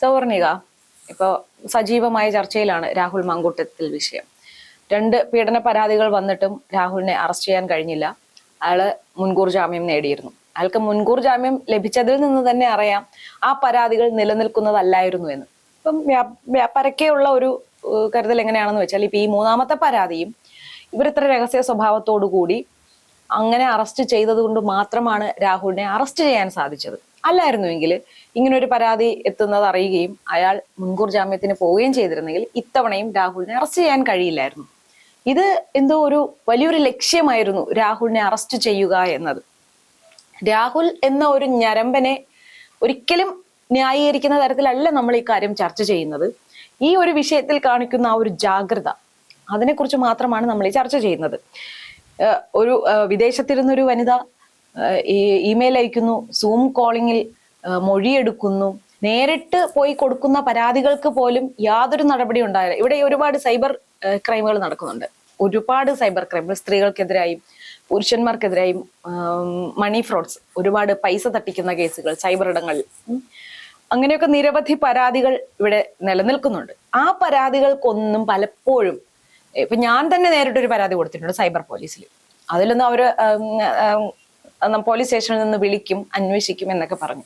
സൗവർണിക, ഇപ്പോൾ സജീവമായ ചർച്ചയിലാണ് രാഹുൽ മാങ്കൂട്ടത്തിൽ വിഷയം. 2 പീഡന പരാതികൾ വന്നിട്ടും രാഹുലിനെ അറസ്റ്റ് ചെയ്യാൻ കഴിഞ്ഞില്ല. അയാള് മുൻകൂർ ജാമ്യം നേടിയിരുന്നു. അയാൾക്ക് മുൻകൂർ ജാമ്യം ലഭിച്ചതിൽ നിന്ന് തന്നെ അറിയാം ആ പരാതികൾ നിലനിൽക്കുന്നതല്ലായിരുന്നു എന്ന്. ഇപ്പം പരക്കെയുള്ള ഒരു കരുതൽ എങ്ങനെയാണെന്ന് വെച്ചാൽ, ഇപ്പൊ ഈ 3ാമത്തെ പരാതിയും ഇവർ ഇത്ര രഹസ്യ സ്വഭാവത്തോടു കൂടി അങ്ങനെ അറസ്റ്റ് ചെയ്തത് കൊണ്ട് മാത്രമാണ് രാഹുലിനെ അറസ്റ്റ് ചെയ്യാൻ സാധിച്ചത്. അല്ലായിരുന്നുവെങ്കിൽ ഇങ്ങനൊരു പരാതി എത്തുന്നത് അറിയുകയും അയാൾ മുൻകൂർ ജാമ്യത്തിന് പോവുകയും ചെയ്തിരുന്നെങ്കിൽ ഇത്തവണയും രാഹുലിനെ അറസ്റ്റ് ചെയ്യാൻ കഴിയില്ലായിരുന്നു. ഇത് എന്തോ ഒരു വലിയൊരു ലക്ഷ്യമായിരുന്നു രാഹുലിനെ അറസ്റ്റ് ചെയ്യുക എന്നത്. രാഹുൽ എന്ന ഒരു ഞരമ്പനെ ഒരിക്കലും ന്യായീകരിക്കുന്ന തരത്തിലല്ല നമ്മൾ ഈ കാര്യം ചർച്ച ചെയ്യുന്നത്. ഈ ഒരു വിഷയത്തിൽ കാണിക്കുന്ന ആ ഒരു ജാഗ്രത, അതിനെക്കുറിച്ച് മാത്രമാണ് നമ്മൾ ഈ ചർച്ച ചെയ്യുന്നത്. ഒരു വിദേശത്തിരുന്നൊരു വനിത ഇമെയിൽ അയക്കുന്നു, സൂം കോളിങ്ങിൽ മൊഴിയെടുക്കുന്നു, നേരിട്ട് പോയി കൊടുക്കുന്ന പരാതികൾക്ക് പോലും യാതൊരു നടപടി ഉണ്ടായില്ല. ഇവിടെ ഒരുപാട് സൈബർ ക്രൈമുകൾ നടക്കുന്നുണ്ട്. ഒരുപാട് സൈബർ ക്രൈമുകൾ, സ്ത്രീകൾക്കെതിരായും പുരുഷന്മാർക്കെതിരായും മണി ഫ്രോഡ്സ്, ഒരുപാട് പൈസ തട്ടിക്കുന്ന കേസുകൾ സൈബർ ഇടങ്ങളിൽ, അങ്ങനെയൊക്കെ നിരവധി പരാതികൾ ഇവിടെ നിലനിൽക്കുന്നുണ്ട്. ആ പരാതികൾക്കൊന്നും പലപ്പോഴും ഇപ്പൊ ഞാൻ തന്നെ നേരിട്ടൊരു പരാതി കൊടുത്തിട്ടുണ്ട് സൈബർ പോലീസിൽ. അതിലൊന്നും അവര് പോലീസ് സ്റ്റേഷനിൽ നിന്ന് വിളിക്കും, അന്വേഷിക്കും എന്നൊക്കെ പറഞ്ഞു.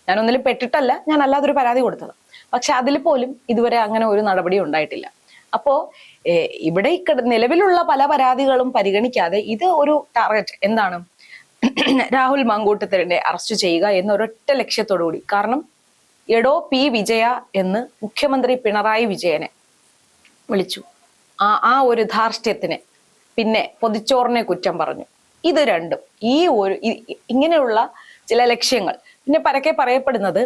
ഞാനൊന്നിലും പെട്ടിട്ടല്ല, ഞാൻ അല്ലാതൊരു പരാതി കൊടുത്തത്. പക്ഷെ അതിൽ പോലും ഇതുവരെ അങ്ങനെ ഒരു നടപടി ഉണ്ടായിട്ടില്ല. അപ്പോ ഇവിടെ നിലവിലുള്ള പല പരാതികളും പരിഗണിക്കാതെ ഇത് ഒരു ടാർഗറ്റ് എന്താണ്, രാഹുൽ മാങ്കൂട്ടത്തിലിനെ അറസ്റ്റ് ചെയ്യുക എന്ന ഒരൊറ്റ ലക്ഷ്യത്തോടു കൂടി. കാരണം എടോ പി വിജയ എന്ന് മുഖ്യമന്ത്രി പിണറായി വിജയനെ വിളിച്ചു. ആ ഒരു ധാർഷ്ട്യത്തിന് പിന്നെ പൊതിച്ചോറിനെ കുറ്റം പറഞ്ഞു. ഇത് രണ്ടും ഇങ്ങനെയുള്ള ചില ലക്ഷ്യങ്ങൾ. പിന്നെ പരക്കെ പറയപ്പെടുന്നത്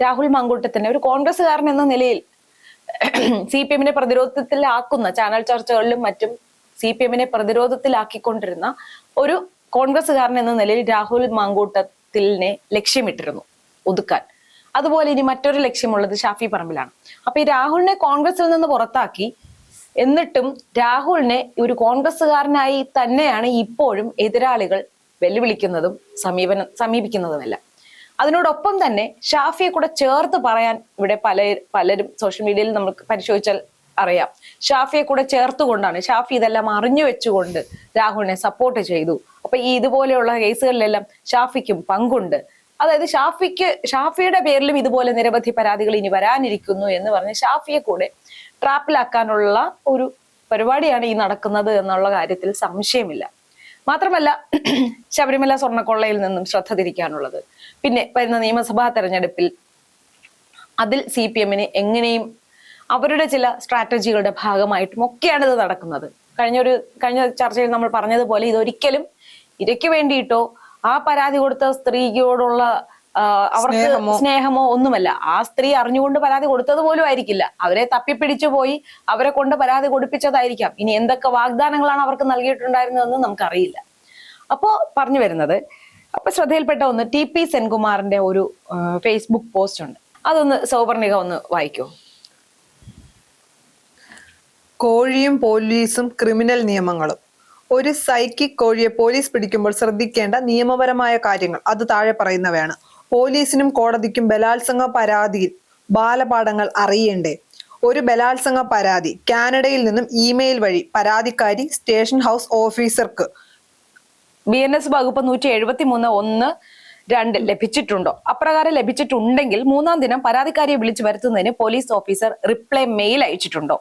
രാഹുൽ മാങ്കൂട്ടത്തിനെ ഒരു കോൺഗ്രസ്സുകാരൻ എന്ന നിലയിൽ CPM-നെ പ്രതിരോധത്തിലാക്കുന്ന, ചാനൽ ചർച്ചകളിലും മറ്റും CPM-നെ പ്രതിരോധത്തിലാക്കിക്കൊണ്ടിരുന്ന ഒരു കോൺഗ്രസ്സുകാരൻ എന്ന നിലയിൽ രാഹുൽ മാങ്കൂട്ടത്തിലിനെ ലക്ഷ്യമിട്ടിരുന്നു ഒതുക്കാൻ. അതുപോലെ ഇനി മറ്റൊരു ലക്ഷ്യമുള്ളത് ഷാഫി പറമ്പിലാണ്. അപ്പൊ ഈ രാഹുലിനെ കോൺഗ്രസിൽ നിന്ന് പുറത്താക്കി, എന്നിട്ടും രാഹുലിനെ ഒരു കോൺഗ്രസ്സുകാരനായി തന്നെയാണ് ഇപ്പോഴും എതിരാളികൾ വെല്ലുവിളിക്കുന്നതും സമീപിക്കുന്നതുമല്ല. അതിനോടൊപ്പം തന്നെ ഷാഫിയെ കൂടെ ചേർത്ത് പറയാൻ ഇവിടെ പലരും സോഷ്യൽ മീഡിയയിൽ നമുക്ക് പരിശോധിച്ചാൽ അറിയാം. ഷാഫിയെ കൂടെ ചേർത്തുകൊണ്ടാണ്, ഷാഫി ഇതെല്ലാം അറിഞ്ഞു വെച്ചുകൊണ്ട് രാഹുലിനെ സപ്പോർട്ട് ചെയ്തു. അപ്പൊ ഈ ഇതുപോലെയുള്ള കേസുകളിലെല്ലാം ഷാഫിക്കും പങ്കുണ്ട്. അതായത് ഷാഫിയുടെ പേരിലും ഇതുപോലെ നിരവധി പരാതികൾ ഇനി വരാനിരിക്കുന്നു എന്ന് പറഞ്ഞ് ഷാഫിയെ കൂടെ ട്രാപ്പിലാക്കാനുള്ള ഒരു പരിപാടിയാണ് ഈ നടക്കുന്നത് എന്നുള്ള കാര്യത്തിൽ സംശയമില്ല. മാത്രമല്ല, ശബരിമല സ്വർണ്ണക്കൊള്ളയിൽ നിന്നും ശ്രദ്ധ തിരിക്കാനുള്ളത്, പിന്നെ വരുന്ന നിയമസഭാ തെരഞ്ഞെടുപ്പിൽ അതിൽ CPM-ന് എങ്ങനെയും അവരുടെ ചില സ്ട്രാറ്റജികളുടെ ഭാഗമായിട്ടും ഒക്കെയാണ് ഇത് നടക്കുന്നത്. കഴിഞ്ഞ ചർച്ചയിൽ നമ്മൾ പറഞ്ഞതുപോലെ ഇതൊരിക്കലും ഇരയ്ക്ക് വേണ്ടിയിട്ടോ ആ പരാതി കൊടുത്ത സ്ത്രീയോടുള്ള അവർക്ക് സ്നേഹമോ ഒന്നുമല്ല. ആ സ്ത്രീ അറിഞ്ഞുകൊണ്ട് പരാതി കൊടുത്തത് പോലും ആയിരിക്കില്ല. അവരെ തപ്പിപ്പിടിച്ചു പോയി അവരെ കൊണ്ട് പരാതി കൊടുപ്പിച്ചതായിരിക്കാം. ഇനി എന്തൊക്കെ വാഗ്ദാനങ്ങളാണ് അവർക്ക് നൽകിയിട്ടുണ്ടായിരുന്നതെന്ന് നമുക്കറിയില്ല. അപ്പോ പറഞ്ഞു വരുന്നത്, അപ്പൊ ശ്രദ്ധയിൽപ്പെട്ട ഒന്ന് TP സെൻകുമാറിന്റെ ഒരു ഫേസ്ബുക്ക് പോസ്റ്റ് ഉണ്ട്. അതൊന്ന് സൗവർണിക ഒന്ന് വായിക്കോ. കോഴിയും പോലീസും ക്രിമിനൽ നിയമങ്ങളും. ഒരു സൈക്കിക് കോഴിയെ പോലീസ് പിടിക്കുമ്പോൾ ശ്രദ്ധിക്കേണ്ട നിയമപരമായ കാര്യങ്ങൾ അത് താഴെ പറയുന്നവയാണ്. പോലീസിനും കോടതിക്കും ബലാത്സംഗ പരാതിയിൽ ബാലപാഠങ്ങൾ അറിയണ്ടേ? ഒരു ബലാത്സംഗ പരാതി കാനഡയിൽ നിന്നും ഇമെയിൽ വഴി പരാതിക്കാരി സ്റ്റേഷൻ ഹൗസ് ഓഫീസർക്ക് BNS വകുപ്പ് 173(1)(2) ലഭിച്ചിട്ടുണ്ടോ? അപ്രകാരം ലഭിച്ചിട്ടുണ്ടെങ്കിൽ 3-ാം ദിനം പരാതിക്കാരിയെ വിളിച്ചു വരുത്തുന്നതിന് പോലീസ് ഓഫീസർ റിപ്ലൈ മെയിൽ അയച്ചിട്ടുണ്ടോ?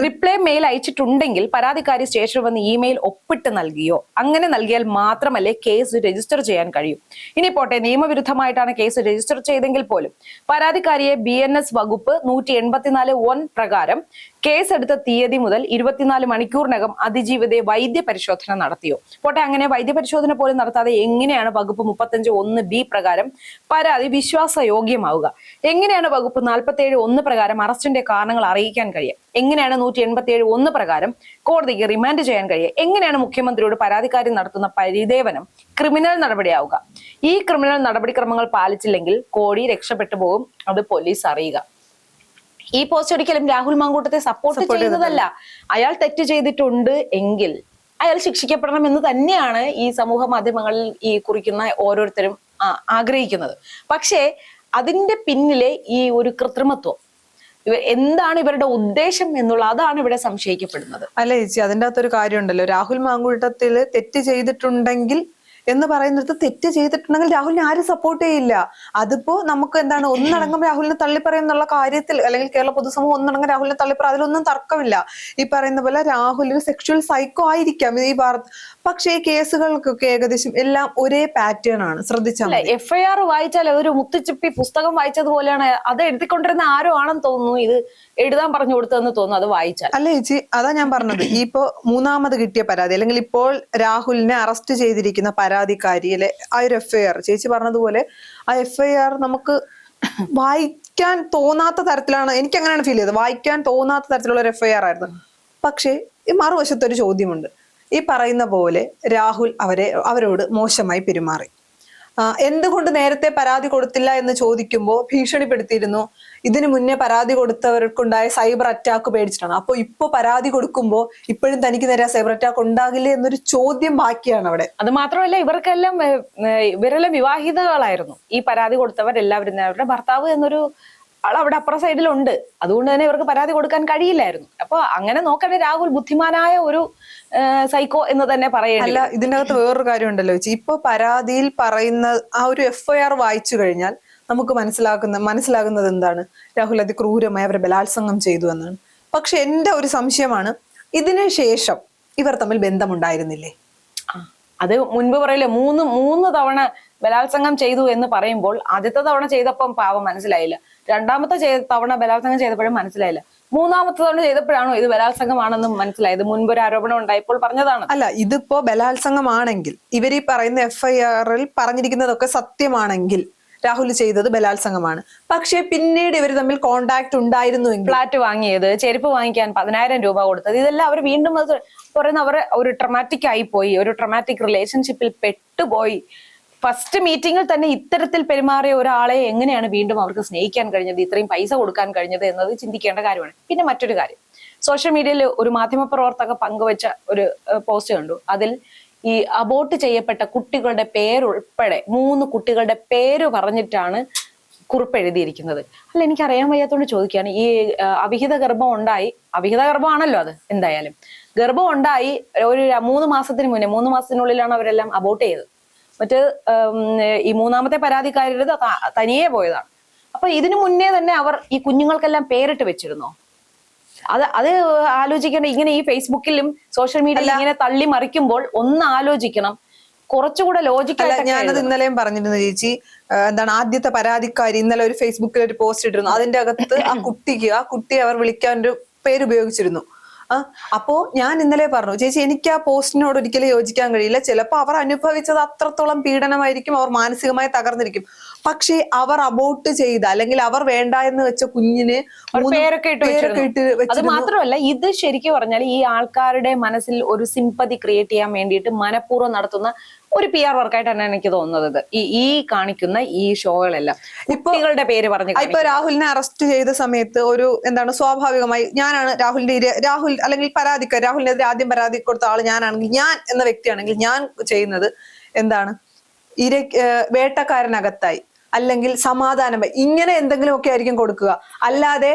റിപ്ലൈ മെയിൽ അയച്ചിട്ടുണ്ടെങ്കിൽ പരാതിക്കാരി സ്റ്റേഷനിൽ വന്ന് ഇമെയിൽ ഒപ്പിട്ട് നൽകിയോ? അങ്ങനെ നൽകിയാൽ മാത്രമല്ലേ കേസ് രജിസ്റ്റർ ചെയ്യാൻ കഴിയൂ. ഇനി പോട്ടെ, നിയമവിരുദ്ധമായിട്ടാണ് കേസ് രജിസ്റ്റർ ചെയ്തെങ്കിൽ പോലും പരാതിക്കാരിയെ BNS വകുപ്പ് 174(1) പ്രകാരം കേസെടുത്ത തീയതി മുതൽ 24 മണിക്കൂറിനകം അതിജീവിതയെ വൈദ്യപരിശോധന നടത്തിയോ? പോട്ടെ, അങ്ങനെ വൈദ്യപരിശോധന പോലും നടത്താതെ എങ്ങനെയാണ് വകുപ്പ് 35(1)(b) പ്രകാരം പരാതി വിശ്വാസയോഗ്യമാവുക? എങ്ങനെയാണ് വകുപ്പ് 47(1) പ്രകാരം അറസ്റ്റിന്റെ കാരണങ്ങൾ അറിയിക്കാൻ കഴിയുക? എങ്ങനെയാണ് 187(1) പ്രകാരം കോടതിക്ക് റിമാൻഡ് ചെയ്യാൻ കഴിയുക? എങ്ങനെയാണ് മുഖ്യമന്ത്രിയോട് പരാതിക്കാരി നടത്തുന്ന പരിദേവനം ക്രിമിനൽ നടപടിയാവുക? ഈ ക്രിമിനൽ നടപടിക്രമങ്ങൾ പാലിച്ചില്ലെങ്കിൽ കോടി രക്ഷപ്പെട്ടു പോകും. അത് പോലീസ് അറിയുക. ഈ പോസ്റ്റ് ഒരിക്കലും രാഹുൽ മാങ്കൂട്ടത്തെ സപ്പോർട്ട് ചെയ്യുന്നതല്ല. അയാൾ തെറ്റ് ചെയ്തിട്ടുണ്ട് എങ്കിൽ അയാൾ ശിക്ഷിക്കപ്പെടണം എന്ന് തന്നെയാണ് ഈ സമൂഹ മാധ്യമങ്ങളിൽ ഈ കുറിക്കുന്ന ഓരോരുത്തരും ആഗ്രഹിക്കുന്നത്. പക്ഷേ അതിന്റെ പിന്നിലെ ഈ ഒരു കൃത്രിമത്വം, എന്താണ് ഇവരുടെ ഉദ്ദേശം എന്നുള്ള അതാണ് ഇവിടെ സംശയിക്കപ്പെടുന്നത്. അല്ല ചേച്ചി, അതിൻ്റെ അകത്തൊരു കാര്യമുണ്ടല്ലോ, രാഹുൽ മാങ്കൂട്ടത്തില് തെറ്റ് ചെയ്തിട്ടുണ്ടെങ്കിൽ എന്ന് പറയുന്നത്, തെറ്റ് ചെയ്തിട്ടുണ്ടെങ്കിൽ രാഹുലിനെ ആരും സപ്പോർട്ട് ചെയ്യില്ല. അതിപ്പോ നമുക്ക് എന്താണ്, ഒന്നടങ്കം രാഹുലിനെ തള്ളിപ്പറയും എന്നുള്ള കാര്യത്തിൽ, അല്ലെങ്കിൽ കേരള പൊതുസമൂഹം ഒന്നടങ്കം രാഹുലിനെ തള്ളിപ്പറയും, അതിലൊന്നും തർക്കമില്ല. ഈ പറയുന്ന പോലെ രാഹുൽ ഒരു സെക്ഷുവൽ സൈക്കോ ആയിരിക്കാം ഈ പക്ഷേ ഈ കേസുകൾക്കൊക്കെ ഏകദേശം എല്ലാം ഒരേ പാറ്റേൺ ആണ്. ശ്രദ്ധിച്ചാൽ FIR വായിച്ചാൽ ഒരു മുത്തുച്ചിപ്പി പുസ്തകം വായിച്ചതുപോലെയാണ്. അത് എഴുതിക്കൊണ്ടിരുന്ന ആരോ ആണെന്ന് തോന്നുന്നു ഇത് എഴുതാൻ പറഞ്ഞു കൊടുത്തതെന്ന് തോന്നുന്നു അത് വായിച്ചാൽ. അല്ല ചേച്ചി, അതാ ഞാൻ പറഞ്ഞത്. ഇപ്പോ മൂന്നാമത് കിട്ടിയ പരാതി, അല്ലെങ്കിൽ ഇപ്പോൾ രാഹുലിനെ അറസ്റ്റ് ചെയ്തിരിക്കുന്ന പരാതിക്കാരിയിലെ ആ ഒരു FIR, ചേച്ചി പറഞ്ഞതുപോലെ ആ FIR നമുക്ക് വായിക്കാൻ തോന്നാത്ത തരത്തിലാണ്, എനിക്ക് അങ്ങനെയാണ് ഫീൽ ചെയ്തത്. വായിക്കാൻ തോന്നാത്ത തരത്തിലുള്ള ഒരു FIR ആയിരുന്നു. പക്ഷേ ഈ മറുവശത്തൊരു ചോദ്യമുണ്ട്. ഈ പറയുന്ന പോലെ രാഹുൽ അവരോട് മോശമായി പെരുമാറി. എന്തുകൊണ്ട് നേരത്തെ പരാതി കൊടുത്തില്ല എന്ന് ചോദിക്കുമ്പോൾ ഭീഷണിപ്പെടുത്തിയിരുന്നു. ഇതിനു മുന്നേ പരാതി കൊടുത്തവർക്കുണ്ടായ സൈബർ അറ്റാക്ക് പേടിച്ചിട്ടാണ്. അപ്പൊ ഇപ്പൊ പരാതി കൊടുക്കുമ്പോൾ ഇപ്പോഴും തനിക്ക് നേരെ സൈബർ അറ്റാക്ക് ഉണ്ടാകില്ലേ എന്നൊരു ചോദ്യം ബാക്കിയാണ് അവിടെ. അത് മാത്രമല്ല, ഇവരെല്ലാം വിവാഹിതകളായിരുന്നു. ഈ പരാതി കൊടുത്തവരെല്ലാവരും അവരുടെ ഭർത്താവ് എന്നൊരു ആൾ അവിടെ അപ്പുറം സൈഡിലുണ്ട്. അതുകൊണ്ട് തന്നെ ഇവർക്ക് പരാതി കൊടുക്കാൻ കഴിയില്ലായിരുന്നു. അപ്പൊ അങ്ങനെ നോക്കണേ രാഹുൽ ബുദ്ധിമാനായ ഒരു സൈക്കോ എന്ന് തന്നെ പറയേണ്ടി. അല്ല, ഇതിനകത്ത് വേറൊരു കാര്യം ഉണ്ടല്ലോ ചേച്ചി. ഇപ്പൊ പരാതിയിൽ പറയുന്ന ആ ഒരു FIR വായിച്ചു കഴിഞ്ഞാൽ നമുക്ക് മനസ്സിലാകുന്നത് എന്താണ്? രാഹുൽ അതിക്രൂരമായി അവരെ ബലാത്സംഗം ചെയ്തു എന്നാണ്. പക്ഷെ എന്റെ ഒരു സംശയമാണ്, ഇതിനു ശേഷം ഇവർ തമ്മിൽ ബന്ധമുണ്ടായിരുന്നില്ലേ? അത് മുൻപ് പറയില്ലേ, മൂന്ന് തവണ ബലാത്സംഗം ചെയ്തു എന്ന് പറയുമ്പോൾ ആദ്യത്തെ തവണ ചെയ്തപ്പം പാവം മനസ്സിലായില്ല, രണ്ടാമത്തെ തവണ ബലാത്സംഗം ചെയ്തപ്പോഴും മനസ്സിലായില്ല, മൂന്നാമത്തെ തവണ ചെയ്തപ്പോഴാണോ ഇത് ബലാത്സംഗമാണെന്ന് മനസ്സിലായത്? മുൻപൊരു ആരോപണം ഉണ്ടായപ്പോൾ പറഞ്ഞതാണ്. അല്ല, ഇതിപ്പോ ബലാത്സംഗമാണെങ്കിൽ, ഇവർ ഈ പറയുന്ന FIR-ൽ പറഞ്ഞിരിക്കുന്നതൊക്കെ സത്യമാണെങ്കിൽ രാഹുൽ ചെയ്തത് ബലാത്സംഗമാണ്. പക്ഷെ പിന്നീട് ഇവർ തമ്മിൽ കോണ്ടാക്ട് ഉണ്ടായിരുന്നുവെങ്കിൽ, ഫ്ലാറ്റ് വാങ്ങിയത്, ചെരുപ്പ് വാങ്ങിക്കാൻ 10,000 രൂപ കൊടുത്തത്, ഇതെല്ലാം അവർ വീണ്ടും പറയുന്ന അവർ ഒരു ട്രമാറ്റിക് ആയിപ്പോയി, ഒരു ട്രമാറ്റിക് റിലേഷൻഷിപ്പിൽ പെട്ടുപോയി. ഫസ്റ്റ് മീറ്റിംഗിൽ തന്നെ ഇത്തരത്തിൽ പെരുമാറിയ ഒരാളെ എങ്ങനെയാണ് വീണ്ടും അവർക്ക് സ്നേഹിക്കാൻ കഴിഞ്ഞത്, ഇത്രയും പൈസ കൊടുക്കാൻ കഴിഞ്ഞത് എന്നത് ചിന്തിക്കേണ്ട കാര്യമാണ്. പിന്നെ മറ്റൊരു കാര്യം, സോഷ്യൽ മീഡിയയിൽ ഒരു മാധ്യമപ്രവർത്തക പങ്കുവച്ച ഒരു പോസ്റ്റ് കണ്ടു. അതിൽ ഈ അബോർട്ട് ചെയ്യപ്പെട്ട കുട്ടികളുടെ പേരുൾപ്പെടെ 3 കുട്ടികളുടെ പേര് പറഞ്ഞിട്ടാണ് കുറിപ്പ് എഴുതിയിരിക്കുന്നത്. അല്ല, എനിക്ക് അറിയാൻ വയ്യാത്തോണ്ട് ചോദിക്കുകയാണ്, ഈ അവിഹിത ഗർഭമാണല്ലോ അത്, എന്തായാലും ഗർഭം ഉണ്ടായി ഒരു 3 മാസത്തിന് മുന്നേ, 3 മാസത്തിനുള്ളിലാണ് അവരെല്ലാം അബോർട്ട് ചെയ്തത്. മറ്റ് ഈ മൂന്നാമത്തെ പരാതിക്കാരുടെ തനിയെ പോയതാണ്. അപ്പൊ ഇതിനു മുന്നേ തന്നെ അവർ ഈ കുഞ്ഞുങ്ങൾക്കെല്ലാം പേരിട്ട് വെച്ചിരുന്നോ? അത് ആലോചിക്കേണ്ട. ഇങ്ങനെ ഈ ഫേസ്ബുക്കിലും സോഷ്യൽ മീഡിയയിലും ഇങ്ങനെ തള്ളി മറിക്കുമ്പോൾ ഒന്ന് ആലോചിക്കണം, കുറച്ചുകൂടെ ലോജിക്കൽ. ഞാനത് ഇന്നലെയും പറഞ്ഞിരുന്നു ചേച്ചി. എന്താണ്, ആദ്യത്തെ പരാതിക്കാരി ഇന്നലെ ഒരു ഫേസ്ബുക്കിൽ ഒരു പോസ്റ്റ് ഇട്ടിരുന്നു. അതിന്റെ അകത്ത് ആ കുട്ടിയെ അവർ വിളിക്കാൻ ഒരു പേര് ഉപയോഗിച്ചിരുന്നു. അപ്പോ ഞാൻ ഇന്നലെ പറഞ്ഞു, ചേച്ചി എനിക്ക് ആ പോസ്റ്റിനോട് ഒരിക്കലും യോജിക്കാൻ കഴിയില്ല. ചിലപ്പോൾ അവർ അനുഭവിച്ചത് അത്രത്തോളം പീഡനമായിരിക്കും, അവർ മാനസികമായി തകർന്നിരിക്കും. പക്ഷേ അവർ അബോർട്ട് ചെയ്ത, അല്ലെങ്കിൽ അവർ വേണ്ട എന്ന് വെച്ച കുഞ്ഞിന് പേരൊക്കെ ഇട്ട്. അത് മാത്രമല്ല, ഇത് ശരിക്കും പറഞ്ഞാൽ ഈ ആൾക്കാരുടെ മനസ്സിൽ ഒരു സിമ്പതി ക്രിയേറ്റ് ചെയ്യാൻ വേണ്ടിയിട്ട് മനഃപൂർവ്വം നടത്തുന്ന ഒരു PR വർക്കായിട്ടാണ് എനിക്ക് തോന്നുന്നത്. ഈ കാണിക്കുന്ന ഈ ഷോകളെല്ലാം കുട്ടികളുടെ പേര് പറഞ്ഞു. ഇപ്പൊ രാഹുലിനെ അറസ്റ്റ് ചെയ്ത സമയത്ത് ഒരു എന്താണ്, സ്വാഭാവികമായി ഞാനാണ് രാഹുൽ അല്ലെങ്കിൽ രാഹുലിനെതിരെ ആദ്യം പരാതി കൊടുത്ത ആള് ഞാനാണെങ്കിൽ, ഞാൻ എന്ന വ്യക്തിയാണെങ്കിൽ ഞാൻ ചെയ്യുന്നത് എന്താണ്, വേട്ടക്കാരനകത്തായി അല്ലെങ്കിൽ സമാധാനമായി ഇങ്ങനെ എന്തെങ്കിലും ഒക്കെ ആയിരിക്കും കൊടുക്കുക. അല്ലാതെ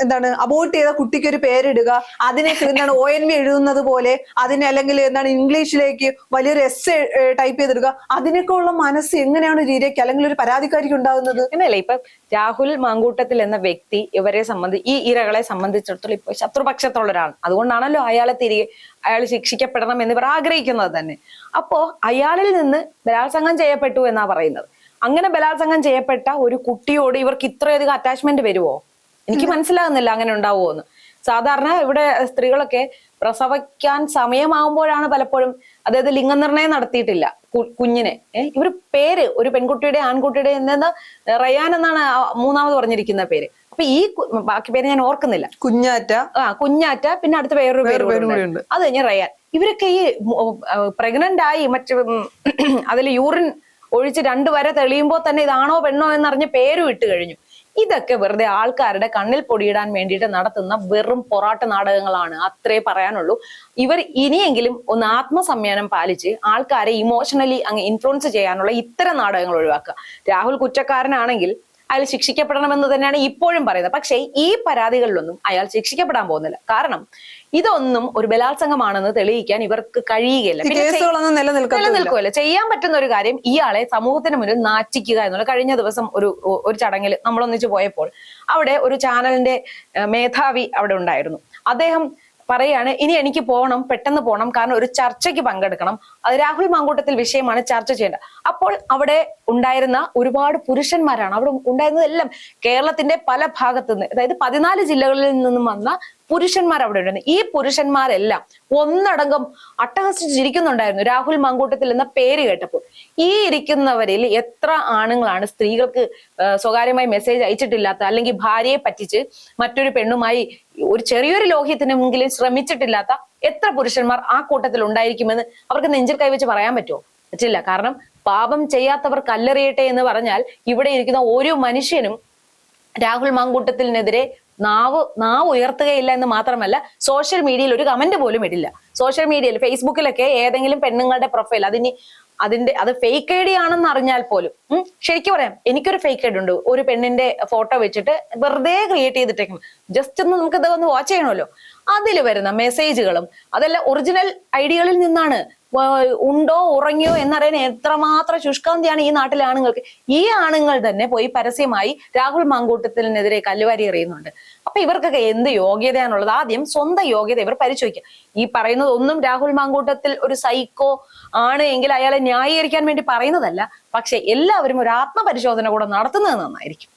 എന്താണ്, അബോർട്ട് ചെയ്ത കുട്ടിക്ക് ഒരു പേരിടുക, അതിനെ എന്താണ് ONV എഴുതുന്നത് പോലെ അതിനെ, അല്ലെങ്കിൽ എന്താണ് ഇംഗ്ലീഷിലേക്ക് വലിയൊരു എസ്സേ ടൈപ്പ് ചെയ്തെടുക്കുക, അതിനൊക്കെ ഉള്ള മനസ്സ് എങ്ങനെയാണ് രീരയ്ക്ക് അല്ലെങ്കിൽ ഒരു പരാതിക്കാരിക്ക് ഉണ്ടാകുന്നത്? അങ്ങനെയല്ലേ ഇപ്പൊ രാഹുൽ മാങ്കൂട്ടത്തിൽ എന്ന വ്യക്തി ഈ ഇരകളെ സംബന്ധിച്ചിടത്തോളം ഇപ്പൊ ശത്രുപക്ഷത്തുള്ള ഒരാളാണ്. അതുകൊണ്ടാണല്ലോ അയാൾ ശിക്ഷിക്കപ്പെടണം എന്ന് ഇവർ ആഗ്രഹിക്കുന്നത് തന്നെ. അപ്പോ അയാളിൽ നിന്ന് ബലാത്സംഗം ചെയ്യപ്പെട്ടു എന്നാ പറയുന്നത്. അങ്ങനെ ബലാത്സംഗം ചെയ്യപ്പെട്ട ഒരു കുട്ടിയോട് ഇവർക്ക് ഇത്രയധികം അറ്റാച്ച്മെന്റ് വരുമോ? എനിക്ക് മനസ്സിലാകുന്നില്ല അങ്ങനെ ഉണ്ടാവുമോ എന്ന്. സാധാരണ ഇവിടെ സ്ത്രീകളൊക്കെ പ്രസവിക്കാൻ സമയമാകുമ്പോഴാണ് പലപ്പോഴും, അതായത് ലിംഗനിർണയം നടത്തിയിട്ടില്ല കുഞ്ഞിനെ, ഇവർ പേര് ഒരു പെൺകുട്ടിയുടെ ആൺകുട്ടിയുടെ എന്ന റയാൻ എന്നാണ് മൂന്നാമത് പറഞ്ഞിരിക്കുന്ന പേര്. അപ്പൊ ഈ ബാക്കി പേര് ഞാൻ ഓർക്കുന്നില്ല. കുഞ്ഞാറ്റ, പിന്നെ അടുത്ത വേറൊരു പേര്, അത് കഴിഞ്ഞ റയാൻ. ഇവരൊക്കെ ഈ പ്രഗ്നന്റ് ആയി അതിൽ യൂറിൻ ഒഴിച്ച് 2 വരെ തെളിയുമ്പോൾ തന്നെ ഇതാണോ പെണ്ണോ എന്നറിഞ്ഞ് പേരും ഇട്ട് കഴിഞ്ഞു. ഇതൊക്കെ വെറുതെ ആൾക്കാരുടെ കണ്ണിൽ പൊടിയിടാൻ വേണ്ടിയിട്ട് നടത്തുന്ന വെറും പൊറാട്ട് നാടകങ്ങളാണ്. അത്രേ പറയാനുള്ളൂ. ഇവർ ഇനിയെങ്കിലും ഒന്ന് ആത്മസംയമനം പാലിച്ച് ആൾക്കാരെ ഇമോഷണലി അങ്ങ് ഇൻഫ്ലുവൻസ് ചെയ്യാനുള്ള ഇത്തരം നാടകങ്ങൾ ഒഴിവാക്കുക. രാഹുൽ കുറ്റക്കാരനാണെങ്കിൽ അയാൾ ശിക്ഷിക്കപ്പെടണമെന്ന് തന്നെയാണ് ഇപ്പോഴും പറയുന്നത്. പക്ഷേ ഈ പരാതികളിലൊന്നും അയാൾ ശിക്ഷിക്കപ്പെടാൻ പോകുന്നില്ല. കാരണം ഇതൊന്നും ഒരു ബലാത്സംഗമാണെന്ന് തെളിയിക്കാൻ ഇവർക്ക് കഴിയുകയില്ല. നിലനിൽക്കുമല്ലോ. ചെയ്യാൻ പറ്റുന്ന ഒരു കാര്യം ഇയാളെ സമൂഹത്തിന് മുന്നിൽ നാറ്റിക്കുക എന്നുള്ള. കഴിഞ്ഞ ദിവസം ഒരു ചടങ്ങിൽ നമ്മളൊന്നിച്ച് പോയപ്പോൾ അവിടെ ഒരു ചാനലിന്റെ മേധാവി അവിടെ ഉണ്ടായിരുന്നു. അദ്ദേഹം പറയാണ്, ഇനി എനിക്ക് പോകണം, പെട്ടെന്ന് പോകണം, കാരണം ഒരു ചർച്ചയ്ക്ക് പങ്കെടുക്കണം, അത് രാഹുൽ മാങ്കൂട്ടത്തിൽ വിഷയമാണ് ചർച്ച ചെയ്യേണ്ടത്. അപ്പോൾ അവിടെ ഉണ്ടായിരുന്ന ഒരുപാട് പുരുഷന്മാരാണ് അവിടെ ഉണ്ടായിരുന്നതെല്ലാം കേരളത്തിന്റെ പല ഭാഗത്തു നിന്ന്, അതായത് 14 ജില്ലകളിൽ നിന്നും വന്ന പുരുഷന്മാർ അവിടെ ഉണ്ടായിരുന്നു. ഈ പുരുഷന്മാരെല്ലാം ഒന്നടങ്കം അട്ടഹസിച്ചിരിക്കുന്നുണ്ടായിരുന്നു രാഹുൽ മാങ്കൂട്ടത്തിൽ എന്ന പേര് കേട്ടപ്പോൾ. ഈ ഇരിക്കുന്നവരിൽ എത്ര ആണുങ്ങളാണ് സ്ത്രീകൾക്ക് സ്വകാര്യമായി മെസ്സേജ് അയച്ചിട്ടില്ലാത്ത, അല്ലെങ്കിൽ ഭാര്യയെ പറ്റിച്ച് മറ്റൊരു പെണ്ണുമായി ഒരു ചെറിയൊരു ലോഹ്യത്തിനെങ്കിലും ശ്രമിച്ചിട്ടില്ലാത്ത എത്ര പുരുഷന്മാർ ആ കൂട്ടത്തിൽ ഉണ്ടായിരിക്കുമെന്ന് അവർക്ക് നെഞ്ചിൽ കൈവച്ച് പറയാൻ പറ്റുമോ? പറ്റില്ല. കാരണം പാപം ചെയ്യാത്തവർ കല്ലെറിയട്ടെ എന്ന് പറഞ്ഞാൽ ഇവിടെ ഇരിക്കുന്ന ഓരോ മനുഷ്യനും രാഹുൽ മാങ്കൂട്ടത്തിനെതിരെ നാവ് ഉയർത്തുകയില്ല എന്ന് മാത്രമല്ല, സോഷ്യൽ മീഡിയയിൽ ഒരു കമന്റ് പോലും ഇടില്ല. സോഷ്യൽ മീഡിയയിൽ ഫേസ്ബുക്കിലൊക്കെ ഏതെങ്കിലും പെണ്ണുങ്ങളുടെ പ്രൊഫൈൽ അത് ഫേക്ക് ഐ ഡി ആണെന്ന് അറിഞ്ഞാൽ പോലും, ശരിക്കും പറയാം, എനിക്കൊരു ഫേക്ക് ഐ ഡി ഉണ്ട്. ഒരു പെണ്ണിന്റെ ഫോട്ടോ വെച്ചിട്ട് വെറുതെ ക്രിയേറ്റ് ചെയ്തിട്ടേക്കും. ജസ്റ്റ് ഒന്ന് നമുക്ക് ഇതൊന്ന് വാച്ച് ചെയ്യണമല്ലോ. അതിൽ വരുന്ന മെസ്സേജുകളും അതെല്ലാം ഒറിജിനൽ ഐഡികളിൽ നിന്നാണ്. ഉണ്ടോ ഉറങ്ങിയോ എന്നറിയാൻ എത്രമാത്രം ശുഷ്കാന്തിയാണ് ഈ നാട്ടിലെ ആണുങ്ങൾക്ക്. ഈ ആണുങ്ങൾ തന്നെ പോയി പരസ്യമായി രാഹുൽ മാങ്കൂട്ടത്തിനെതിരെ കല്ലുവാരി എറിയുന്നുണ്ട്. അപ്പൊ ഇവർക്കൊക്കെ എന്ത് യോഗ്യതയാണുള്ളത്? ആദ്യം സ്വന്തം യോഗ്യത ഇവർ പരിശോധിക്കുക. ഈ പറയുന്നത് ഒന്നും രാഹുൽ മാങ്കൂട്ടത്തിൽ ഒരു സൈക്കോ ആണ് എങ്കിൽ അയാളെ ന്യായീകരിക്കാൻ വേണ്ടി പറയുന്നതല്ല. പക്ഷെ എല്ലാവരും ഒരു ആത്മപരിശോധന കൂടെ നടത്തുന്നത് നന്നായിരിക്കും.